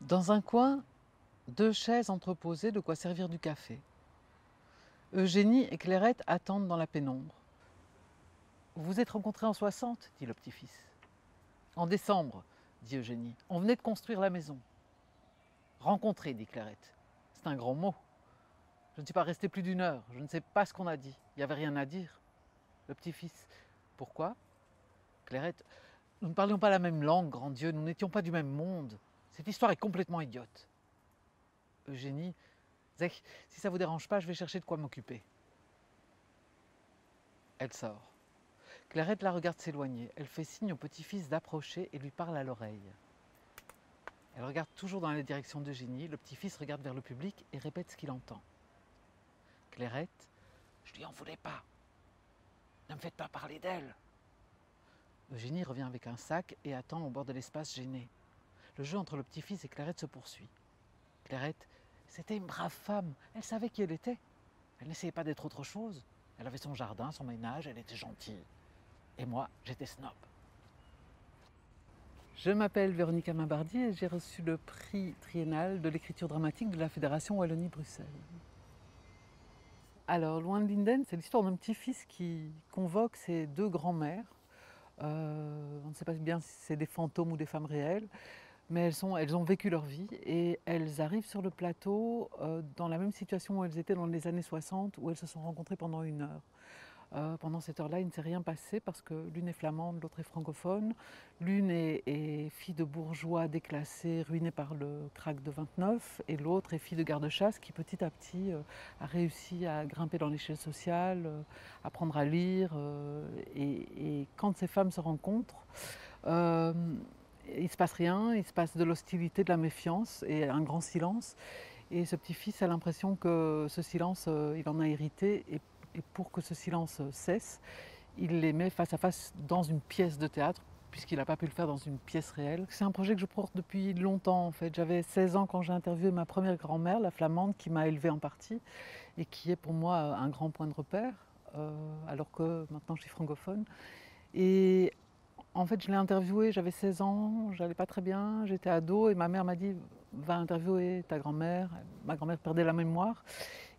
Dans un coin, deux chaises entreposées, de quoi servir du café. Eugénie et Clairette attendent dans la pénombre. Vous vous êtes rencontrés en 60, dit le petit-fils. En décembre, dit Eugénie. On venait de construire la maison. Rencontrer, dit Clairette. C'est un grand mot. Je ne suis pas resté plus d'une heure. Je ne sais pas ce qu'on a dit. Il n'y avait rien à dire. Le petit-fils. Pourquoi? Clairette. Nous ne parlions pas la même langue, grand Dieu. Nous n'étions pas du même monde. Cette histoire est complètement idiote. Eugénie. Zech, si ça vous dérange pas, je vais chercher de quoi m'occuper. Elle sort. Clairette la regarde s'éloigner. Elle fait signe au petit-fils d'approcher et lui parle à l'oreille. Elle regarde toujours dans la direction d'Eugénie. Le petit-fils regarde vers le public et répète ce qu'il entend. Clairette, je lui en voulais pas. Ne me faites pas parler d'elle. Eugénie revient avec un sac et attend au bord de l'espace gêné. Le jeu entre le petit-fils et Clairette se poursuit. Clairette, c'était une brave femme. Elle savait qui elle était. Elle n'essayait pas d'être autre chose. Elle avait son jardin, son ménage, elle était gentille. Et moi, j'étais snob. Je m'appelle Véronique Amabardi et j'ai reçu le prix triennal de l'écriture dramatique de la Fédération Wallonie-Bruxelles. Alors, Loin de Linden, c'est l'histoire d'un petit-fils qui convoque ses deux grands-mères. On ne sait pas bien si c'est des fantômes ou des femmes réelles, mais elles ont vécu leur vie et elles arrivent sur le plateau dans la même situation où elles étaient dans les années 60, où elles se sont rencontrées pendant une heure. Pendant cette heure-là, il ne s'est rien passé parce que l'une est flamande, l'autre est francophone. L'une est fille de bourgeois déclassés, ruinés par le krach de 29, et l'autre est fille de garde-chasse qui petit à petit a réussi à grimper dans l'échelle sociale, apprendre à lire. Et quand ces femmes se rencontrent, il ne se passe rien, il se passe de l'hostilité, de la méfiance et un grand silence. Et ce petit-fils a l'impression que ce silence, il en a hérité. Et pour que ce silence cesse, il les met face à face dans une pièce de théâtre, puisqu'il n'a pas pu le faire dans une pièce réelle. C'est un projet que je porte depuis longtemps en fait. J'avais 16 ans quand j'ai interviewé ma première grand-mère, la flamande, qui m'a élevée en partie et qui est pour moi un grand point de repère, alors que maintenant je suis francophone. Et en fait, je l'ai interviewée, j'avais 16 ans, j'allais pas très bien, j'étais ado et ma mère m'a dit va interviewer ta grand-mère. Ma grand-mère perdait la mémoire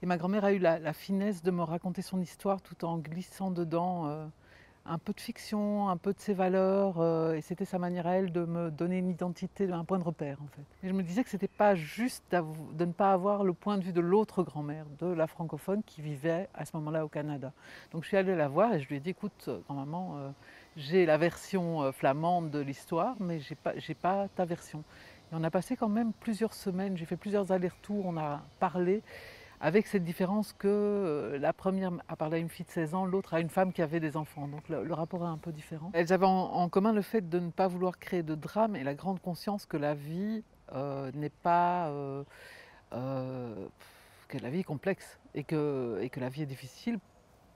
et ma grand-mère a eu la finesse de me raconter son histoire tout en glissant dedans un peu de fiction, un peu de ses valeurs et c'était sa manière à elle de me donner une identité, un point de repère en fait. Et je me disais que c'était pas juste de ne pas avoir le point de vue de l'autre grand-mère, de la francophone qui vivait à ce moment-là au Canada. Donc je suis allée la voir et je lui ai dit écoute grand-maman, j'ai la version flamande de l'histoire mais j'ai pas ta version. Et on a passé quand même plusieurs semaines, j'ai fait plusieurs allers-retours, on a parlé avec cette différence que la première a parlé à une fille de 16 ans, l'autre à une femme qui avait des enfants. Donc le rapport est un peu différent. Elles avaient en commun le fait de ne pas vouloir créer de drame et la grande conscience que la vie n'est pas... que la vie est complexe et que la vie est difficile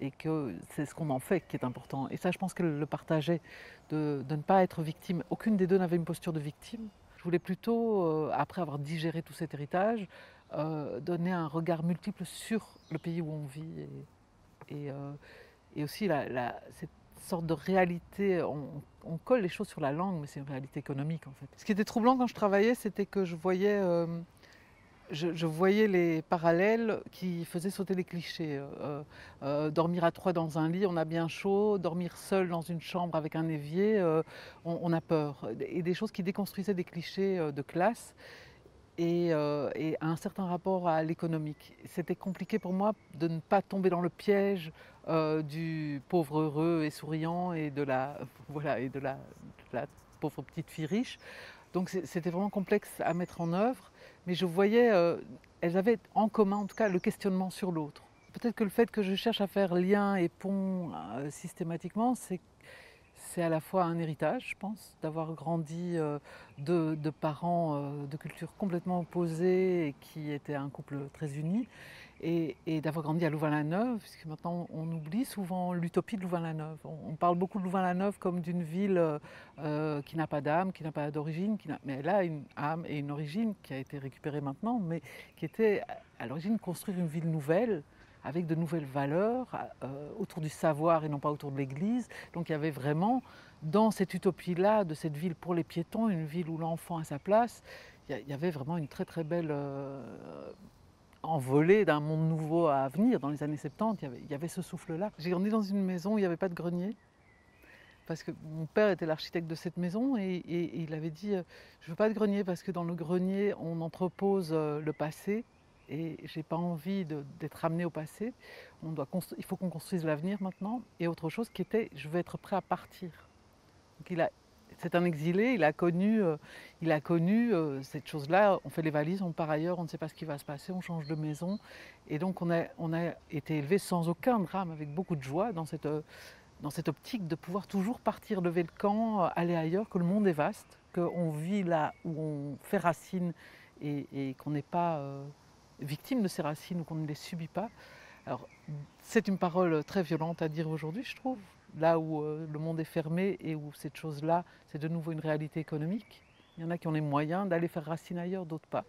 et que c'est ce qu'on en fait qui est important. Et ça, je pense qu'elles le partageaient, de ne pas être victime. Aucune des deux n'avait une posture de victime. Je voulais plutôt, après avoir digéré tout cet héritage, donner un regard multiple sur le pays où on vit et aussi cette sorte de réalité. On colle les choses sur la langue, mais c'est une réalité économique en fait. Ce qui était troublant quand je travaillais, c'était que je voyais les parallèles qui faisaient sauter les clichés. Dormir à trois dans un lit, on a bien chaud. Dormir seul dans une chambre avec un évier, on a peur. Et des choses qui déconstruisaient des clichés de classe et un certain rapport à l'économique. C'était compliqué pour moi de ne pas tomber dans le piège du pauvre heureux et souriant et de la, voilà, de la pauvre petite fille riche. Donc c'était vraiment complexe à mettre en œuvre, mais je voyais, elles avaient en commun en tout cas le questionnement sur l'autre. Peut-être que le fait que je cherche à faire lien et pont systématiquement, c'est à la fois un héritage, je pense, d'avoir grandi de parents de cultures complètement opposées et qui étaient un couple très uni, et d'avoir grandi à Louvain-la-Neuve, puisque maintenant on oublie souvent l'utopie de Louvain-la-Neuve. On parle beaucoup de Louvain-la-Neuve comme d'une ville qui n'a pas d'âme, qui n'a pas d'origine, mais elle a une âme et une origine qui a été récupérée maintenant, mais qui était à l'origine construire une ville nouvelle, avec de nouvelles valeurs autour du savoir et non pas autour de l'Église. Donc il y avait vraiment dans cette utopie-là, de cette ville pour les piétons, une ville où l'enfant a sa place, il y avait vraiment une très très belle envolée d'un monde nouveau à venir. Dans les années 70, il y avait ce souffle-là. J'ai grandi dans une maison où il n'y avait pas de grenier, parce que mon père était l'architecte de cette maison et il avait dit je veux pas de grenier parce que dans le grenier on entrepose le passé et j'ai pas envie d'être amené au passé. Il faut qu'on construise l'avenir maintenant. Et autre chose qui était je veux être prêt à partir. Donc c'est un exilé, il a connu cette chose-là. On fait les valises, on part ailleurs, on ne sait pas ce qui va se passer, on change de maison. Et donc on a été élevé sans aucun drame, avec beaucoup de joie dans cette optique de pouvoir toujours partir, lever le camp, aller ailleurs, que le monde est vaste, qu'on vit là où on fait racine et qu'on n'est pas victime de ces racines ou qu'on ne les subit pas. Alors, c'est une parole très violente à dire aujourd'hui, je trouve, là où le monde est fermé et où cette chose-là, c'est de nouveau une réalité économique. Il y en a qui ont les moyens d'aller faire racine ailleurs, d'autres pas.